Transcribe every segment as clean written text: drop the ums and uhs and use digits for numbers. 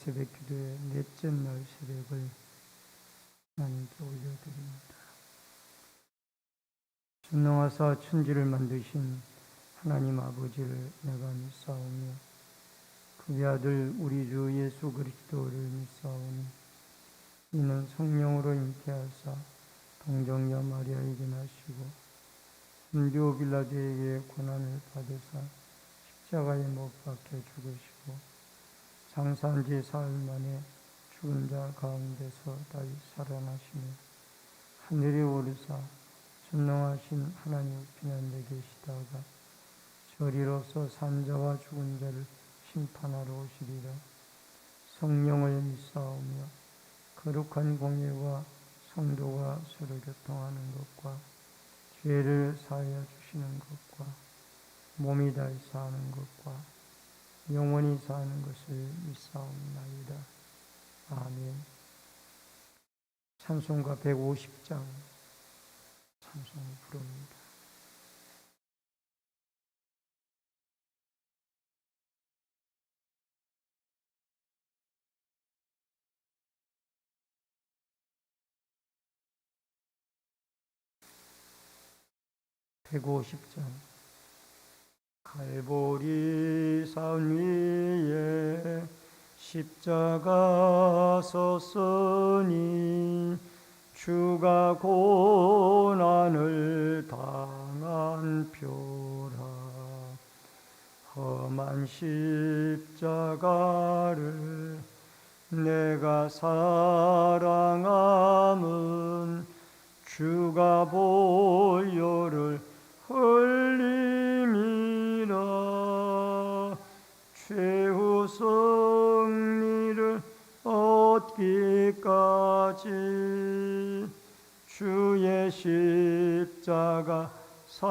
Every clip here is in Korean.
새벽 기도의 넷째 날 새벽을 하나님께 올려드립니다. 전능하사 천지를 만드신 하나님 아버지를 내가 믿사오며 그의 아들 우리 주 예수 그리스도를 믿사오니 이는 성령으로 잉태하사 동정녀 마리아에게 나시고 본디오 빌라도에게 고난을 받으사 십자가에 못 박혀 죽으시고 장사한 지 사흘 만에 죽은 자 가운데서 다시 살아나시며 하늘에 오르사 전능하신 하나님 우편에 계시다가 저리로서 산자와 죽은 자를 심판하러 오시리라. 성령을 믿사오며 거룩한 공예와 성도가 서로 교통하는 것과 죄를 사하여 주시는 것과 몸이 다시 사는 것과 영원히 사는 것을 믿사옵나이다. 아멘. 찬송가 150장 찬송을 부릅니다. 갈보리 산 위에 십자가 섰으니 주가 고난을 당한 표라. 험한 십자가를 내가 사랑함은 주가 보혈을 흘림이라. 최후 승리를 얻기까지 주의 십자가 사랑하리.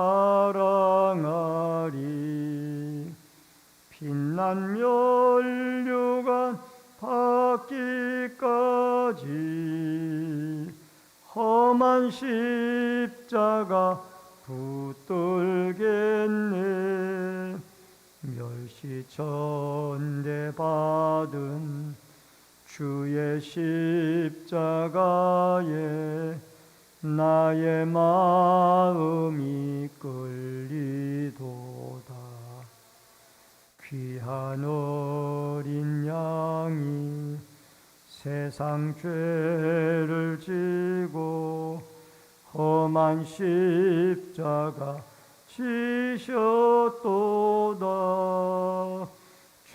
빛난 면류관 받기까지 험한 십자가 붙들겠네. 멸시천대 받은 주의 십자가에 나의 마음이 끌리도다. 귀한 어린 양이 세상 죄를 지고 험한 십자가 지셨도다.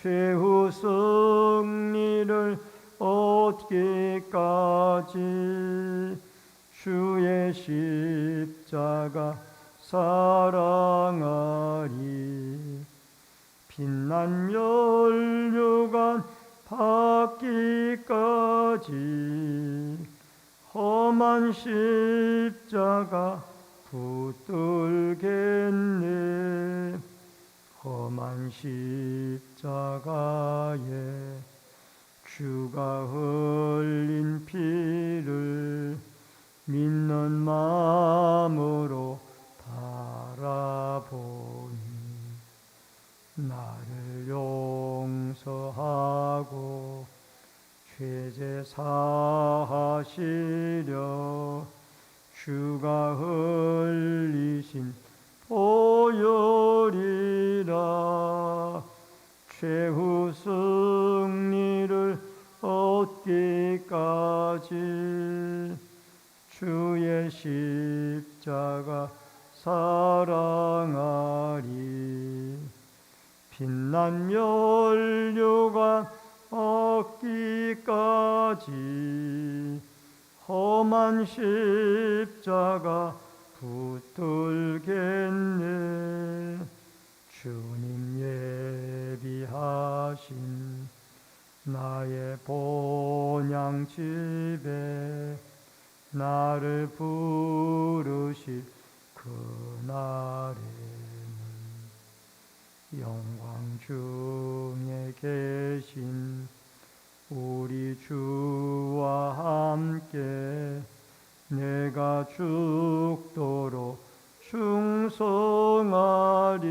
최후 승리를 얻기까지 주의 십자가 사랑하리. 빛난 면류관 받기까지 험한 십자가 붙들겠네. 험한 십자가에 주가 흘린 피를 믿는 마음으로 바라보니 나를 용서하고 죄제 사하시려 주가 흘리신 보혈이라. 최후 승리를 얻기까지 주의 십자가 사랑하리. 빛난 면류관 얻기까지 험한 십자가 붙들겠네. 주님 예비하신 나의 본향집에 나를 부르실 그날에는 영광 중에 계신 우리 주와 함께 내가 죽도록 충성하리.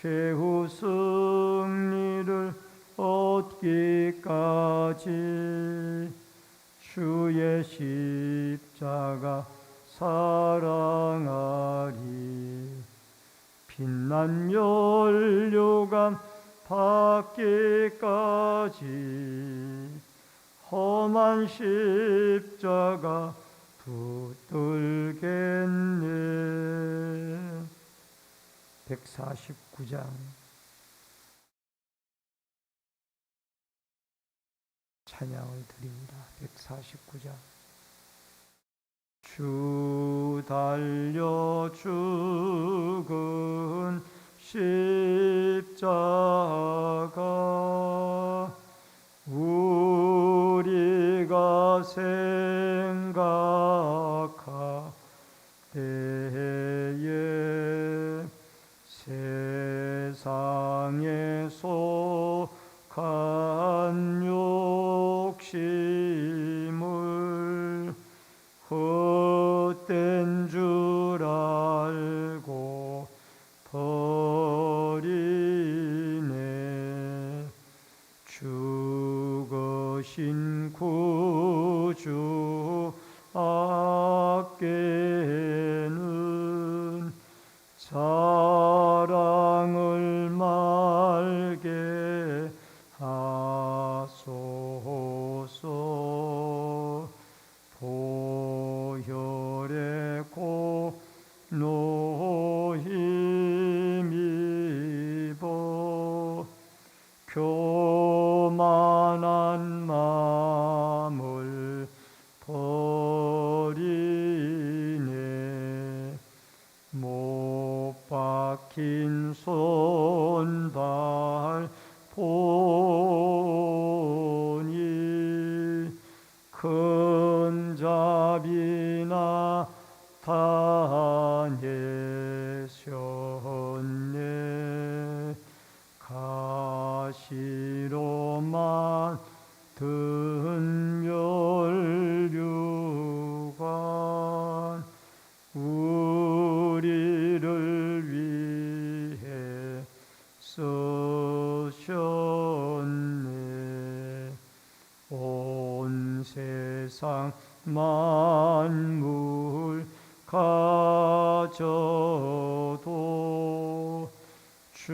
최후 승리를 얻기 죽기까지 주의 십자가 사랑하리. 빛난 면류관 받기까지 험한 십자가 붙들겠네. 149장 찬양을 드립니다. 149장. 주 달려 죽은 십자가 우리가 생각할 때에 세상에 속한 욕심을 헛된 줄 알고 버리네. 죽으신 구주 앞에는 사랑을 말게 하소서. 보혈의 공로 힘입어 교만한 마음을 버리네. 못 박힌 손발 보니 큰 자비나 다내셨네. 가시로 만든 면류관 우리를 위해 쓰셨네. 온 세상 만물 가져도 주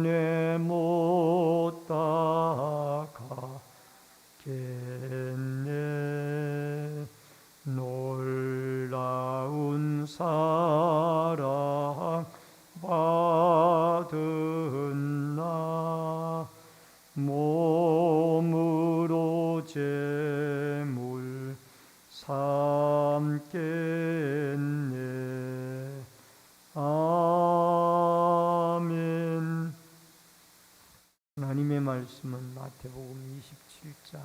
은혜 못 따가겠네. 놀라운 사랑 받은 나 몸으로 제물 삼겠네. 아멘. 하나님의 말씀은 마태복음 27장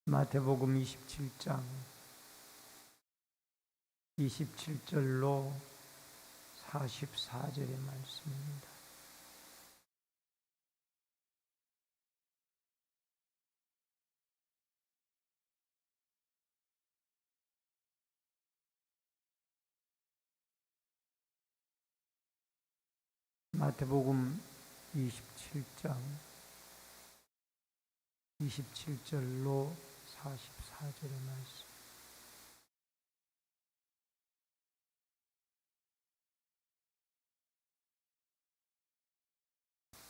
마태복음 27장 27절로 44절의 말씀입니다. 마태복음 27장 27절로 44절의 말씀.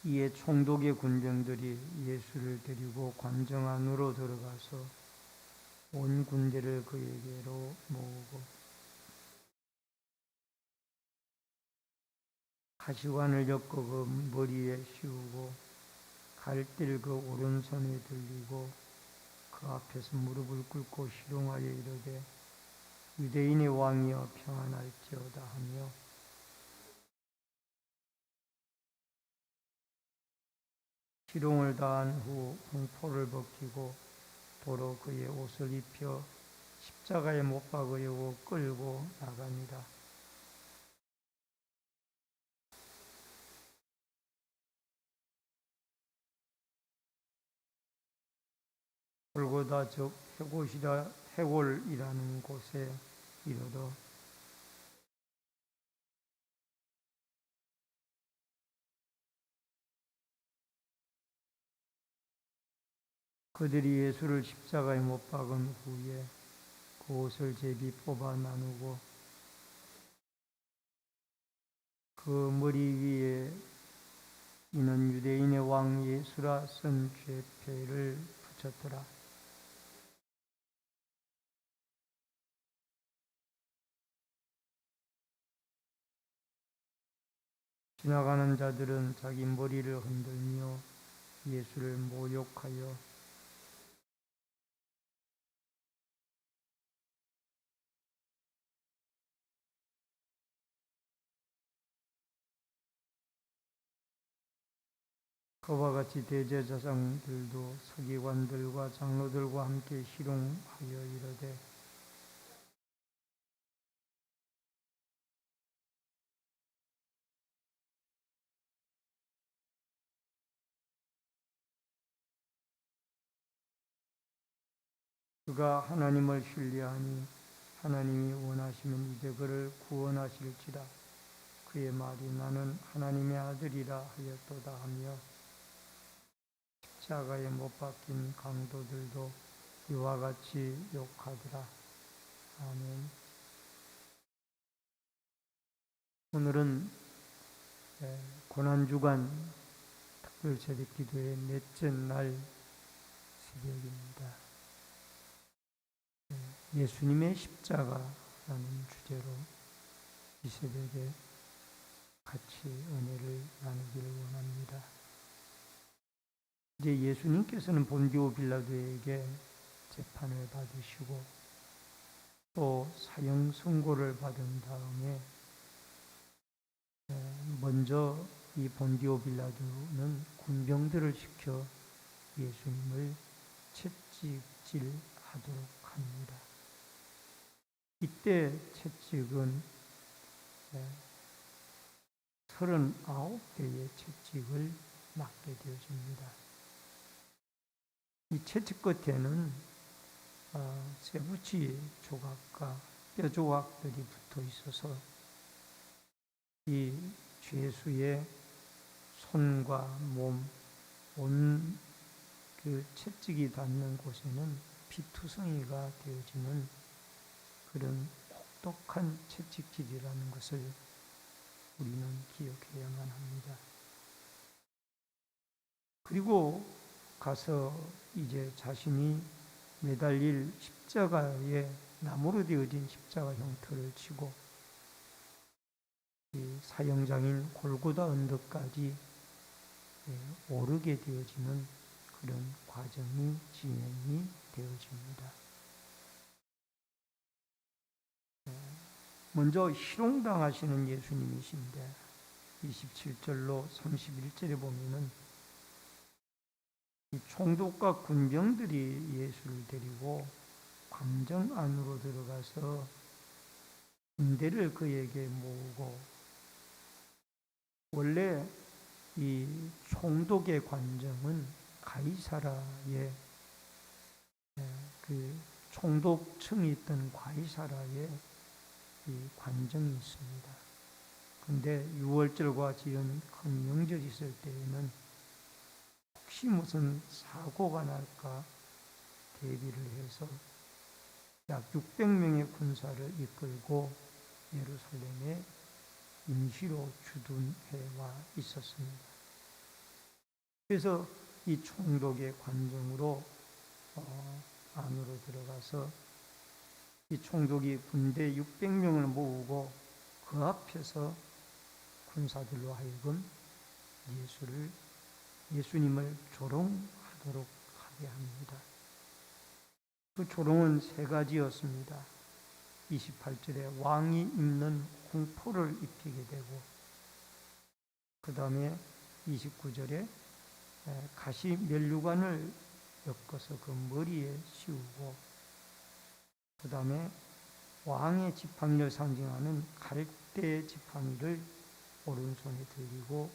이에 총독의 군병들이 예수를 데리고 관정 안으로 들어가서 온 군대를 그에게로 모으고 가시관을 엮어 그 머리에 씌우고 갈대를 그 오른손에 들리고 그 앞에서 무릎을 꿇고 희롱하여 이르되 유대인의 왕이여 평안할지어다 하며 희롱을 다한 후 홍포를 벗기고 도로 그의 옷을 입혀 십자가에 못 박으려고 끌고 나갑니다. 골고다 즉 해골이라는 곳에 이르러 그들이 예수를 십자가에 못 박은 후에 그 옷을 제비 뽑아 나누고 그 머리 위에 이는 유대인의 왕 예수라 쓴 죄패를 붙였더라. 지나가는 자들은 자기 머리를 흔들며 예수를 모욕하여 그와 같이 대제사장들도 서기관들과 장로들과 함께 희롱하여 이르되 그가 하나님을 신뢰하니 하나님이 원하시면 이제 그를 구원하실지라. 그의 말이 나는 하나님의 아들이라 하였도다 하며 십자가에 못 박힌 강도들도 이와 같이 욕하더라. 아멘. 오늘은 고난주간 특별새벽 기도의 넷째 날 새벽입니다. 예수님의 십자가라는 주제로 이 새벽에 같이 은혜를 나누기를 원합니다. 이제 예수님께서는 본디오 빌라도에게 재판을 받으시고 또 사형 선고를 받은 다음에 먼저 이 본디오 빌라도는 군병들을 시켜 예수님을 채찍질하도록 합니다. 이때 채찍은 39개의 채찍을 맞게 되어집니다. 이 채찍 끝에는 쇠붙이 조각과 뼈 조각들이 붙어 있어서 이 죄수의 손과 몸, 온 그 채찍이 닿는 곳에는 피투성이가 되어지는 그런 혹독한 채찍질이라는 것을 우리는 기억해야만 합니다. 그리고 가서 이제 자신이 매달릴 십자가에 나무로 되어진 십자가 형태를 치고 이 사형장인 골고다 언덕까지 오르게 되어지는 그런 과정이 진행이 되어집니다. 먼저 희롱당하시는 예수님이신데 27절로 31절에 보면은 이 총독과 군병들이 예수를 데리고 광정 안으로 들어가서 군대를 그에게 모으고 원래 이 총독의 관정은 가이사라의 그 총독층이 있던 가이사라의 이 관정이 있습니다. 근데 6월절과 지연 큰 명절이 있을 때에는 혹시 무슨 사고가 날까 대비를 해서 약 600명의 군사를 이끌고 예루살렘에 임시로 주둔해 와 있었습니다. 그래서 이 총독의 관정으로 안으로 들어가서 이 총독이 군대 600명을 모으고 그 앞에서 군사들로 하여금 예수님을 조롱하도록 하게 합니다. 그 조롱은 세 가지였습니다. 28절에 왕이 입는 홍포를 입히게 되고 그 다음에 29절에 가시 면류관을 엮어서 그 머리에 씌우고 그 다음에 왕의 지팡이를 상징하는 갈대 지팡이를 오른손에 들고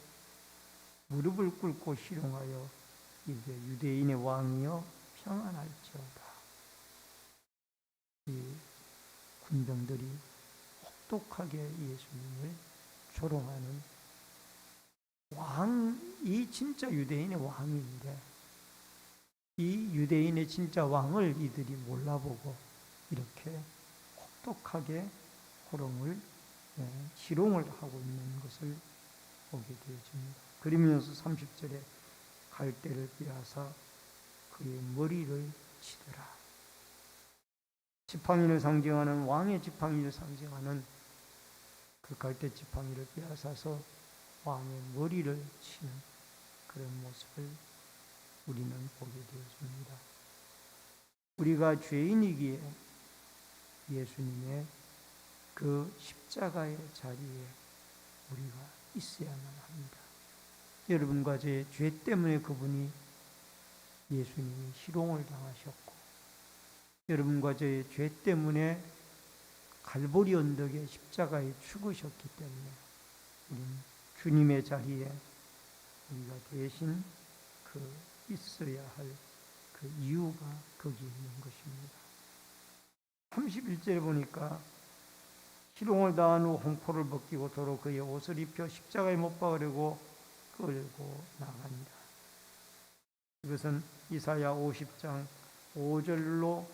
무릎을 꿇고 희롱하여 이게 유대인의 왕이여 평안할지어다. 이 군병들이 혹독하게 예수님을 조롱하는 왕이 진짜 유대인의 왕인데 이 유대인의 진짜 왕을 이들이 몰라보고 이렇게 혹독하게 호롱을 희롱을 하고 있는 것을 보게 되어집니다. 그러면서 30절에 갈대를 빼앗아 그의 머리를 치더라. 지팡이를 상징하는 왕의 지팡이를 상징하는 그 갈대 지팡이를 빼앗아서 왕의 머리를 치는 그런 모습을 우리는 보게 되어집니다. 우리가 죄인이기에 예수님의 그 십자가의 자리에 우리가 있어야만 합니다. 여러분과 제 죄 때문에 그분이 예수님이 희롱을 당하셨고, 여러분과 저의 죄 때문에 갈보리 언덕에 십자가에 죽으셨기 때문에 우리는 주님의 자리에 우리가 대신 있어야 할 그 이유가 거기 있는 것입니다. 31절에 보니까 희롱을 당한 후 홍포를 벗기고 도로 그의 옷을 입혀 십자가에 못 박으려고 끌고 나간다. 이것은 이사야 50장 5절로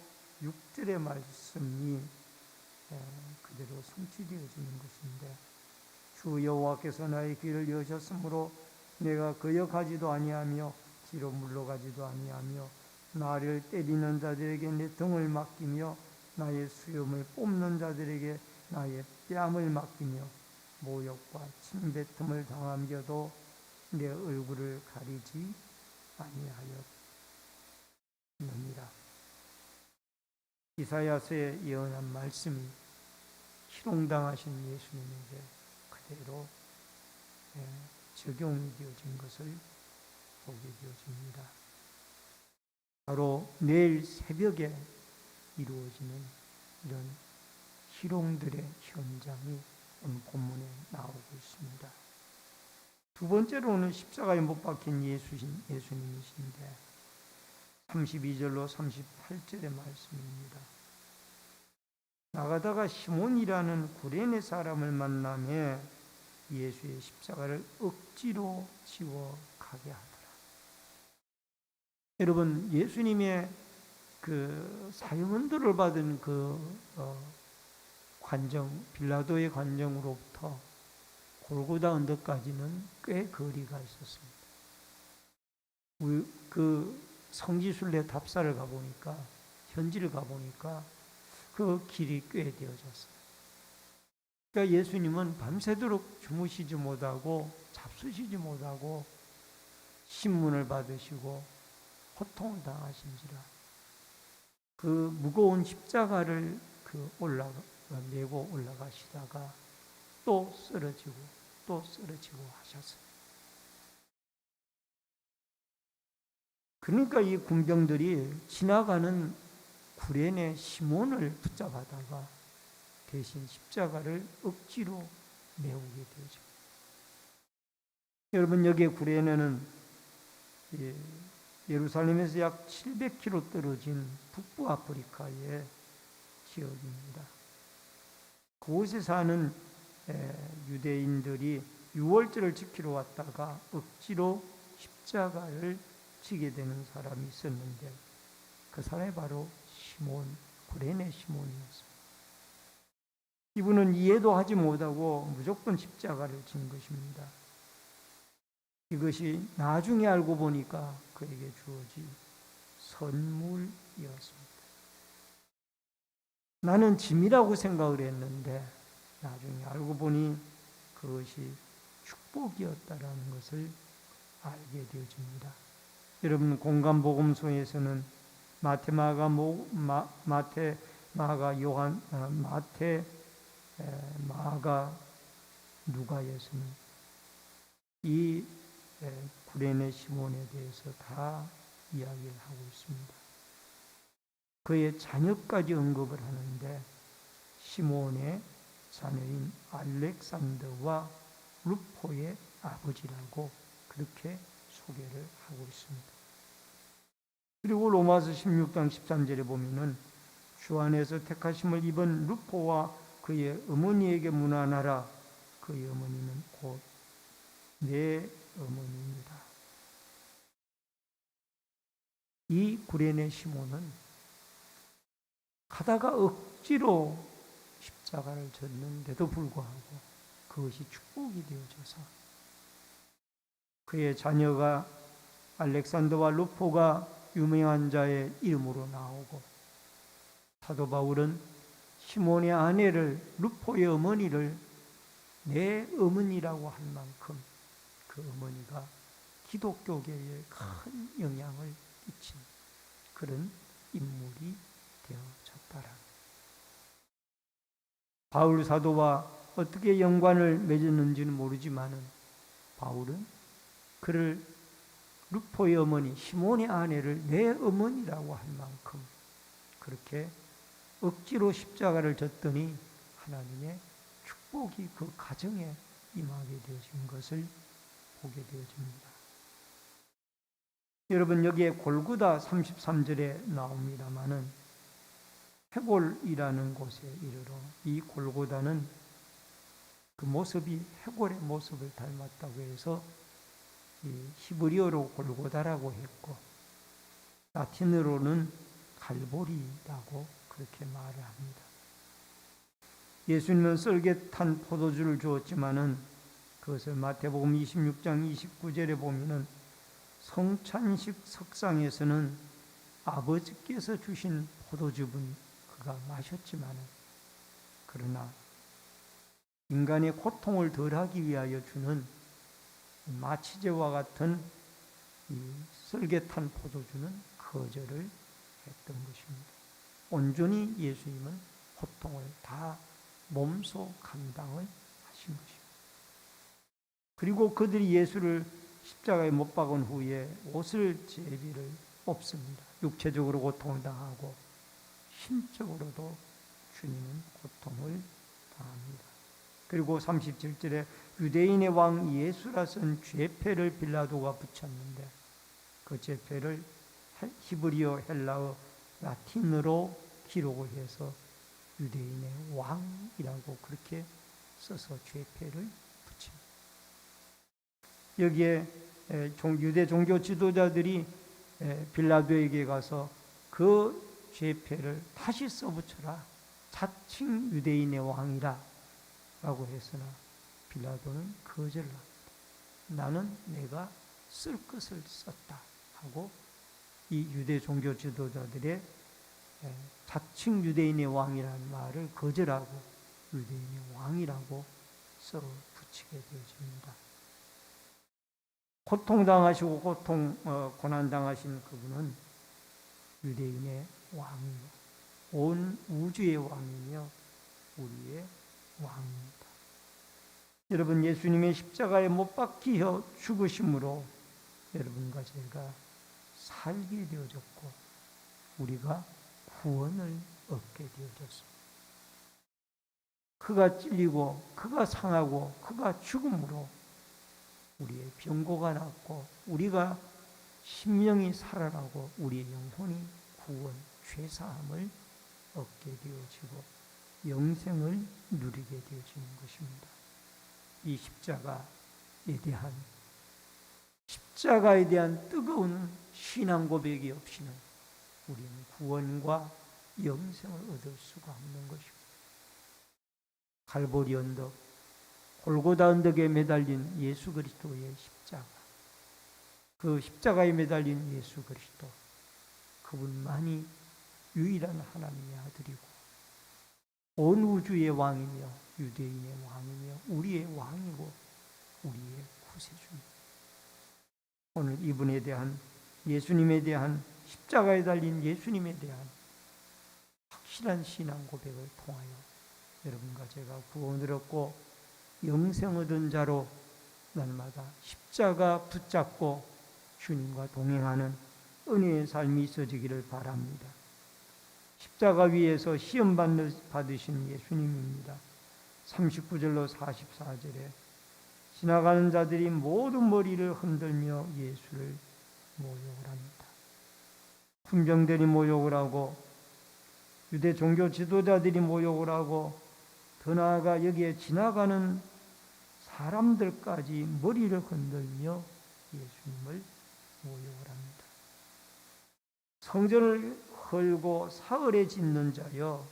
6절의 말씀이 그대로 성취되어지는 것인데, 주 여호와께서 나의 길을 여셨으므로 내가 거역하지도 아니하며 뒤로 물러가지도 아니하며 나를 때리는 자들에게 내 등을 맡기며 나의 수염을 뽑는 자들에게 나의 뺨을 맡기며 모욕과 침뱉음을 당하며도 내 얼굴을 가리지 아니하였느니라. 이사야서의 예언한 말씀이 희롱당하신 예수님에게 그대로 적용이 되어진 것을 보게 되어집니다. 바로 내일 새벽에 이루어지는 이런 희롱들의 현장이 오늘 본문에 나오고 있습니다. 두 번째로는 십자가에 못 박힌 예수님이신데 32절로 38절의 말씀입니다. 나가다가 시몬이라는 구레네 사람을 만나며 예수의 십자가를 억지로 지워 가게 하더라. 여러분, 예수님의 그 사형언도를 받은 관정, 빌라도의 관정으로부터 골고다 언덕까지는 꽤 거리가 있었습니다. 그 성지순례 답사를 가보니까, 현지를 가보니까 그 길이 꽤 되어졌어요. 그러니까 예수님은 밤새도록 주무시지 못하고 잡수시지 못하고 신문을 받으시고 고통을 당하신지라 그 무거운 십자가를 메고 올라가시다가 또 쓰러지고 하셨어요. 그러니까 이 군병들이 지나가는 구레네 시몬을 붙잡아다가 대신 십자가를 억지로 메우게 되죠. 여러분, 여기에 구레네는 예루살렘에서 약 700km 떨어진 북부 아프리카의 지역입니다. 그곳에 사는 유대인들이 유월절을 지키러 왔다가 억지로 십자가를 지게 되는 사람이 있었는데 그 사람이 바로 구레네 시몬이었습니다. 이분은 이해도 하지 못하고 무조건 십자가를 진 것입니다. 이것이 나중에 알고 보니까 그에게 주어진 선물이었습니다. 나는 짐이라고 생각을 했는데 나중에 알고 보니 그것이 축복이었다라는 것을 알게 되어집니다. 여러분, 공간복음서에서는 마태, 마가, 누가에서는 이 구레네 시몬에 대해서 다 이야기를 하고 있습니다. 그의 자녀까지 언급을 하는데 시몬의 자녀인 알렉산더와 루포의 아버지라고 그렇게 소개를 하고 있습니다. 그리고 로마서 16장 13절에 보면은 주 안에서 택하심을 입은 루포와 그의 어머니에게 문안하라. 그의 어머니는 곧 내 어머니입니다. 이 구레네 시몬은 가다가 억지로 십자가를 졌는데도 불구하고 그것이 축복이 되어져서 그의 자녀가 알렉산더와 루포가 유명한 자의 이름으로 나오고, 사도 바울은 시몬의 아내를, 루포의 어머니를 내 어머니라고 할 만큼 그 어머니가 기독교계에 큰 영향을 끼친 그런 인물이 되어졌다라. 바울 사도와 어떻게 연관을 맺었는지는 모르지만은 바울은 그를, 루포의 어머니 시몬의 아내를 내 어머니라고 할 만큼 그렇게 억지로 십자가를 졌더니 하나님의 축복이 그 가정에 임하게 되어진 것을 보게 되어집니다. 여러분, 여기에 골고다 33절에 나옵니다마는 해골이라는 곳에 이르러, 이 골고다는 그 모습이 해골의 모습을 닮았다고 해서 이 히브리어로 골고다라고 했고, 라틴어로는 갈보리라고 그렇게 말을 합니다. 예수님은 썰get한 포도주를 주었지만은 그것을 마태복음 26장 29절에 보면은 성찬식 석상에서는 아버지께서 주신 포도즙은 그가 마셨지만은, 그러나 인간의 고통을 덜하기 위하여 주는 마취제와 같은 이 썰get한 포도주는 거절을 했던 것입니다. 온전히 예수님은 고통을 다 몸소 감당을 하신 것입니다. 그리고 그들이 예수를 십자가에 못 박은 후에 옷을 제비를 뽑습니다. 육체적으로 고통을 당하고 심적으로도 주님은 고통을 당합니다. 그리고 37절에 유대인의 왕 예수라 쓴 죄패를 빌라도가 붙였는데, 그 죄패를 히브리어, 헬라어, 라틴어로 기록을 해서 유대인의 왕이라고 그렇게 써서 죄패를 붙입니다. 여기에 유대 종교 지도자들이 빌라도에게 가서 그 죄패를 다시 써붙여라, 자칭 유대인의 왕이라 라고 했으나 빌라도는 거절합니다. 나는 내가 쓸 것을 썼다 하고 이 유대 종교 지도자들의 자칭 유대인의 왕이라는 말을 거절하고 유대인의 왕이라고 서로 붙이게 되어집니다. 고통당하시고 고난당하신 그분은 유대인의 왕이요, 온 우주의 왕이며 우리의 왕입니다. 여러분, 예수님의 십자가에 못 박히어 죽으심으로 여러분과 제가 살게 되어졌고 우리가 구원을 얻게 되어졌습니다. 그가 찔리고 그가 상하고 그가 죽음으로 우리의 병고가 났고 우리가 심령이 살아나고 우리의 영혼이 구원, 죄사함을 얻게 되어지고 영생을 누리게 되어지는 것입니다. 이 십자가에 대한 뜨거운 신앙 고백이 없이는 우리는 구원과 영생을 얻을 수가 없는 것입니다. 갈보리 언덕, 골고다 언덕에 매달린 예수 그리스도의 십자가, 그 십자가에 매달린 예수 그리스도, 그분만이 유일한 하나님의 아들이고 온 우주의 왕이며 유대인의 왕이며 우리의 왕이고 우리의 구세주입니다. 오늘 이분에 대한, 예수님에 대한, 십자가에 달린 예수님에 대한 확실한 신앙 고백을 통하여 여러분과 제가 구원을 얻고 영생 얻은 자로 날마다 십자가 붙잡고 주님과 동행하는 은혜의 삶이 있어지기를 바랍니다. 십자가 위에서 시험 받으신 예수님입니다. 39절로 44절에 지나가는 자들이 모든 머리를 흔들며 예수를 모욕을 합니다. 군병들이 모욕을 하고 유대 종교 지도자들이 모욕을 하고 더 나아가 여기에 지나가는 사람들까지 머리를 흔들며 예수님을 모욕을 합니다. 성전을 헐고 사흘에 짓는 자여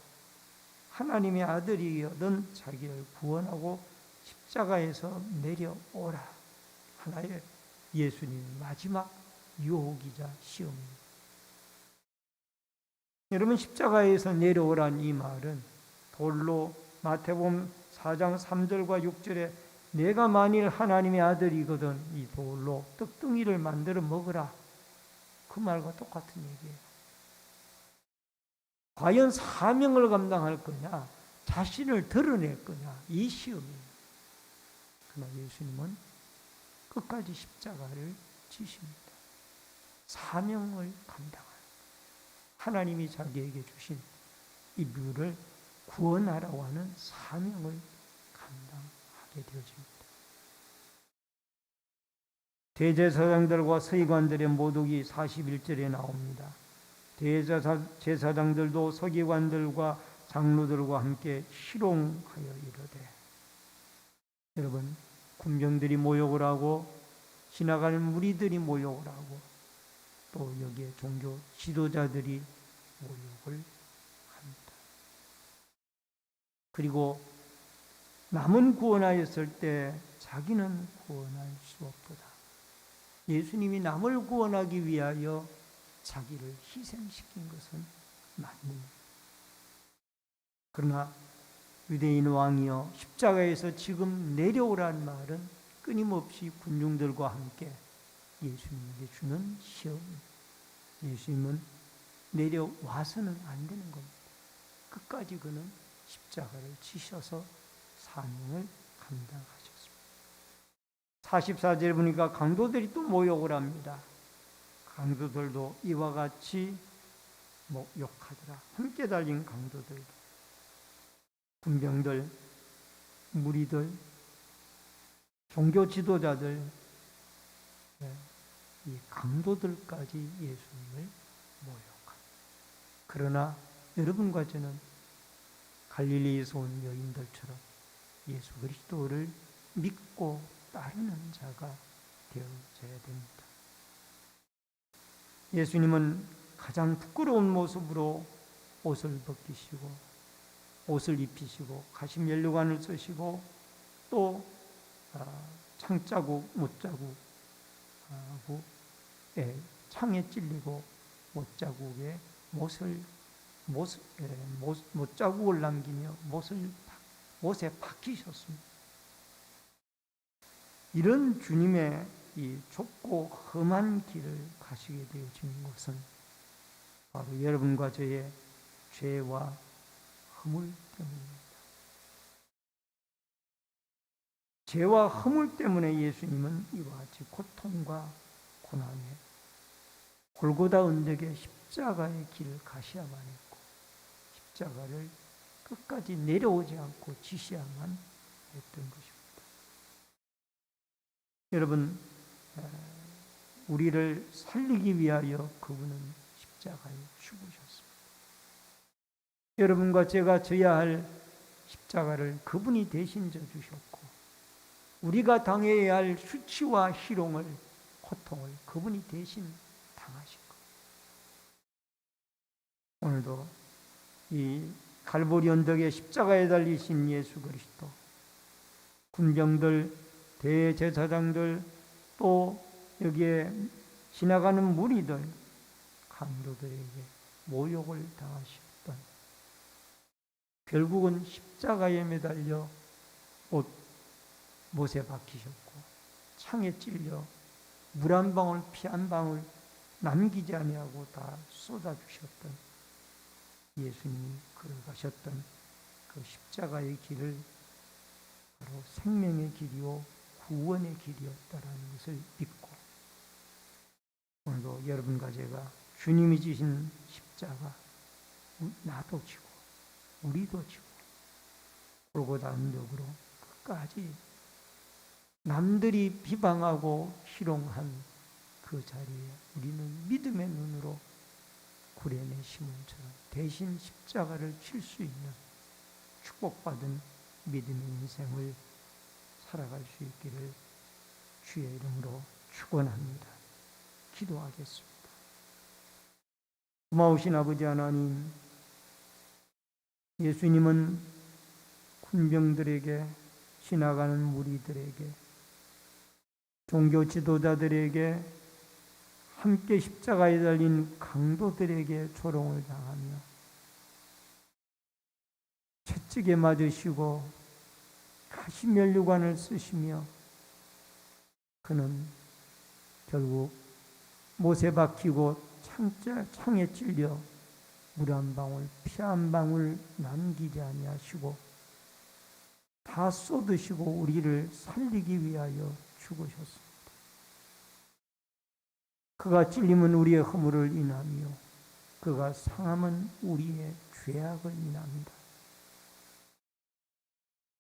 하나님의 아들이거든 자기를 구원하고 십자가에서 내려오라. 하나의 예수님의 마지막 유혹이자 시험입니다. 여러분, 십자가에서 내려오란 이 말은 돌로 마태복음 4장 3절과 6절에 내가 만일 하나님의 아들이거든 이 돌로 떡덩이를 만들어 먹으라. 그 말과 똑같은 얘기예요. 과연 사명을 감당할 거냐, 자신을 드러낼 거냐, 이 시험이에요. 그러나 예수님은 끝까지 십자가를 지십니다. 사명을 감당하는, 하나님이 자기에게 주신 인류를 구원하라고 하는 사명을 감당하게 되어집니다. 대제사장들과 서기관들의 모독이 41절에 나옵니다. 대제사장들도 서기관들과 장로들과 함께 희롱하여 이르되, 여러분, 군병들이 모욕을 하고 지나가는 무리들이 모욕을 하고 또 여기에 종교 지도자들이 모욕을 합니다. 그리고 남은 구원하였을 때 자기는 구원할 수 없도다. 예수님이 남을 구원하기 위하여 자기를 희생시킨 것은 맞습니다. 그러나 유대인 왕이여 십자가에서 지금 내려오라는 말은 끊임없이 군중들과 함께 예수님에게 주는 시험입니다. 예수님은 내려와서는 안 되는 겁니다. 끝까지 그는 십자가를 지셔서 사명을 감당하셨습니다. 44절 보니까 강도들이 또 모욕을 합니다. 강도들도 이와 같이 욕하더라. 함께 달린 강도들, 군병들, 무리들, 종교 지도자들, 이 강도들까지 예수님을 모욕합니다. 그러나 여러분과 저는 갈릴리에서 온 여인들처럼 예수 그리스도를 믿고 따르는 자가 되어져야 됩니다. 예수님은 가장 부끄러운 모습으로 옷을 벗기시고 옷을 입히시고 가시 면류관을 쓰시고 또 창자국, 못자국 하고 창에 찔리고 못자국에 못자국을 남기며 못에 박히셨습니다. 이런 주님의 이 좁고 험한 길을 가시게 되어진 것은 바로 여러분과 저의 죄와 허물 때문입니다. 죄와 허물 때문에 예수님은 이와 같이 고통과 고난에 골고다 언덕의 십자가의 길을 가셔야만 했고 십자가를 끝까지 내려오지 않고 지셔야만 했던 것입니다. 여러분, 우리를 살리기 위하여 그분은 십자가에 죽으셨습니다. 여러분과 제가 져야 할 십자가를 그분이 대신 져 주셨고 우리가 당해야 할 수치와 희롱을, 고통을 그분이 대신 당하신 것. 오늘도 이 갈보리 언덕에 십자가에 달리신 예수 그리스도, 군병들, 대제사장들, 또 여기에 지나가는 무리들, 강도들에게 모욕을 당하셨던, 결국은 십자가에 매달려 못에 박히셨고 창에 찔려 물 한 방울 피 한 방울 남기지 아니하고 다 쏟아주셨던 예수님이 걸어가셨던 그 십자가의 길을 바로 생명의 길이요 구원의 길이었다라는 것을 믿고 오늘도 여러분과 제가 주님이 지신 십자가 나도 지고 우리도 지고 골고다 언덕으로 끝까지 남들이 비방하고 희롱한 그 자리에 우리는 믿음의 눈으로 구레네 시몬처럼 대신 십자가를 칠 수 있는 축복받은 믿음의 인생을 살아갈 수 있기를 주의 이름으로 축원합니다. 기도하겠습니다. 고마우신 아버지 하나님, 예수님은 군병들에게, 지나가는 무리들에게, 종교 지도자들에게, 함께 십자가에 달린 강도들에게 조롱을 당하며 채찍에 맞으시고 가시면류관을 쓰시며, 그는 결국 못에 박히고 창에 찔려 물 한 방울, 피 한 방울 남기지 아니하시고 다 쏟으시고 우리를 살리기 위하여 죽으셨습니다. 그가 찔림은 우리의 허물을 인하며 그가 상함은 우리의 죄악을 인합니다.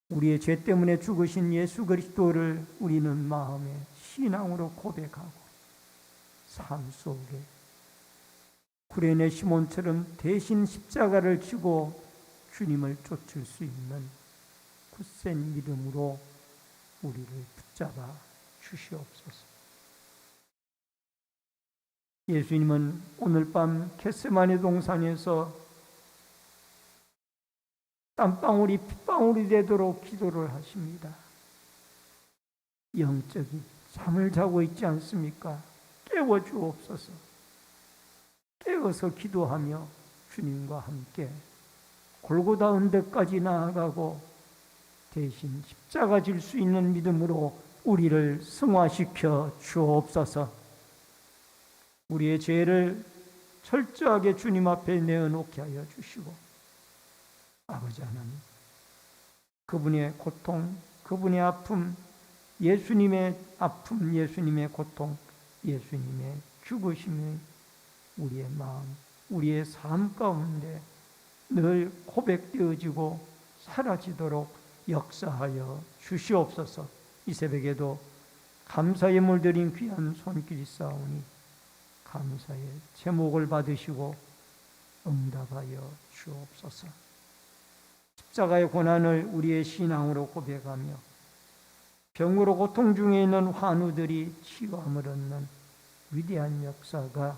우리의 죄 때문에 죽으신 예수 그리스도를 우리는 마음에 신앙으로 고백하고 삶 속에 구레네 시몬처럼 대신 십자가를 지고 주님을 쫓을 수 있는 굳센 믿음으로 우리를 붙잡아 주시옵소서. 예수님은 오늘 밤 겟세마네 동산에서 땀방울이 핏방울이 되도록 기도를 하십니다. 영적인 잠을 자고 있지 않습니까? 깨워 주옵소서. 깨어서 기도하며 주님과 함께 골고다 언덕까지 나아가고 대신 십자가 질 수 있는 믿음으로 우리를 승화시켜 주옵소서. 우리의 죄를 철저하게 주님 앞에 내어놓게 하여 주시고, 아버지 하나님, 그분의 고통, 그분의 아픔, 예수님의 아픔, 예수님의 고통, 예수님의 죽으심이 우리의 마음, 우리의 삶 가운데 늘 고백되어지고 사라지도록 역사하여 주시옵소서. 이 새벽에도 감사의 물들인 귀한 손길이 쌓으니 감사의 제목을 받으시고 응답하여 주옵소서. 십자가의 고난을 우리의 신앙으로 고백하며 병으로 고통 중에 있는 환우들이 치유함을 얻는 위대한 역사가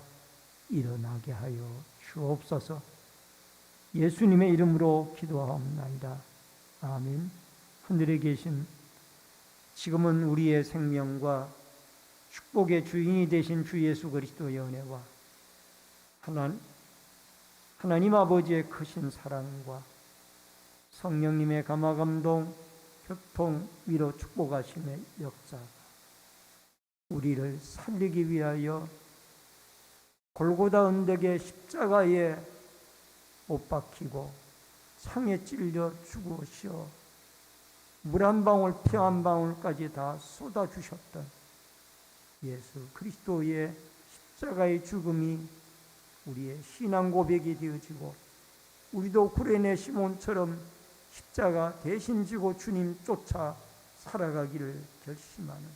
일어나게 하여 주옵소서. 예수님의 이름으로 기도하옵나이다. 아멘. 하늘에 계신, 지금은 우리의 생명과 축복의 주인이 되신 주 예수 그리스도의 은혜와 하나님 아버지의 크신 사랑과 성령님의 감화감동, 교통, 위로 축복하심의 역사가 우리를 살리기 위하여 골고다 언덕의 십자가에 못 박히고 창에 찔려 죽으시어 물 한 방울, 피 한 방울까지 다 쏟아주셨던 예수 그리스도의 십자가의 죽음이 우리의 신앙 고백이 되어지고, 우리도 구레네 시몬처럼 십자가 대신 지고 주님 쫓아 살아가기를 결심하는,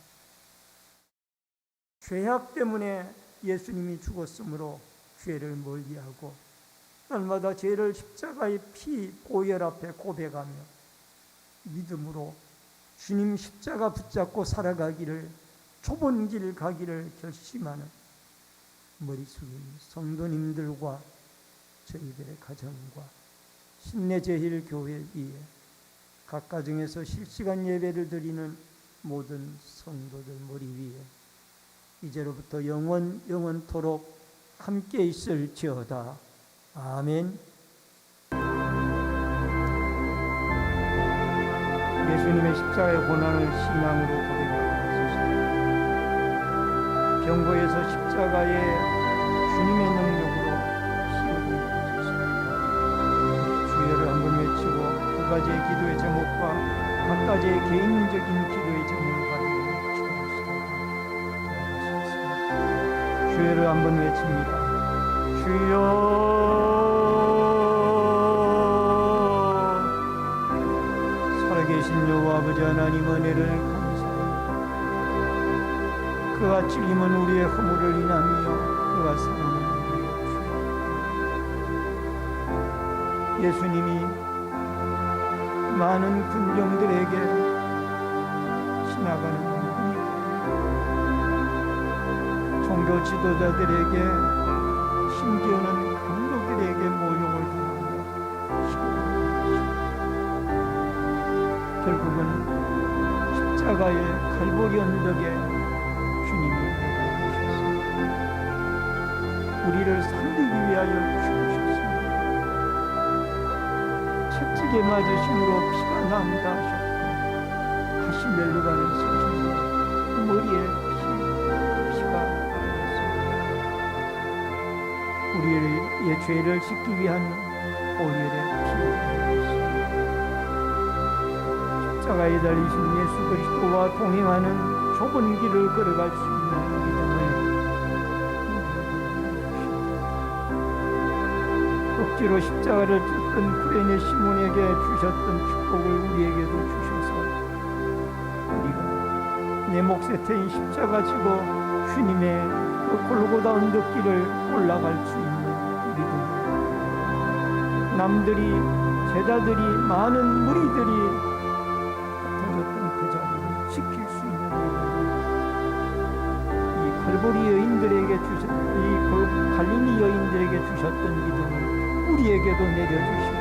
죄악 때문에 예수님이 죽었으므로 죄를 멀리하고 날마다 죄를 십자가의 피 보혈 앞에 고백하며 믿음으로 주님 십자가 붙잡고 살아가기를, 좁은 길 가기를 결심하는 머리 숙인 성도님들과 저희들의 가정과 신내제일교회 위에 각 가정에서 실시간 예배를 드리는 모든 성도들 머리 위에 이제로부터 영원토록 함께 있을지어다. 아멘. 예수님의 십자가의 고난을 신앙으로 고백하옵소서. 병고에서 십자가의 주님의 능력으로 치유를 이루소서. 주여를 한번 외치고 두 가지의 기도의 제목과 각 가지의 개인적인 기도의 제목을 가지고 기도하시다. 주여를 한번 외칩니다. 주여, 살아계신 여호와 아버지 하나님 은혜를 감사합니다. 그가 찔림은 우리의 허물을 인하며 그가 상함은 우리의 죄. 예수님이 많은 군병들에게 지나가는 종교 지도자들에게 심지어는 그들에게 모욕을 당하며 결국은 십자가의 갈보리 언덕에 주님이 내려오셨습니다. 우리를 살리기 위하여 죽으셨습니다. 채찍에 맞으심으로 피가 난다 하셨고 가시멜루가를 쓰시고 머리에 피가 흘렀습니다. 우리의 죄를 씻기 위한 보혈의 피였습니다. 십자가에 달리신 예수 그리스도와 동행하는 좁은 길을 걸어갈 수 있는 믿음을 억지로 십자가를 찢던 구레네 시몬에게 주셨던 축복을 우리에게도 주셔서 우리가 내 몫에 태인 십자가 지고 주님의 그 골고다 언덕길을 올라갈 수 있는 믿음, 남들이 제자들이 많은 무리들이 흩어졌던 그 자리를 지킬 수 있는 믿음, 이 갈보리 여인들에게 이 갈릴리 여인들에게 주셨던 믿음을 우리에게도 내려주시옵소서.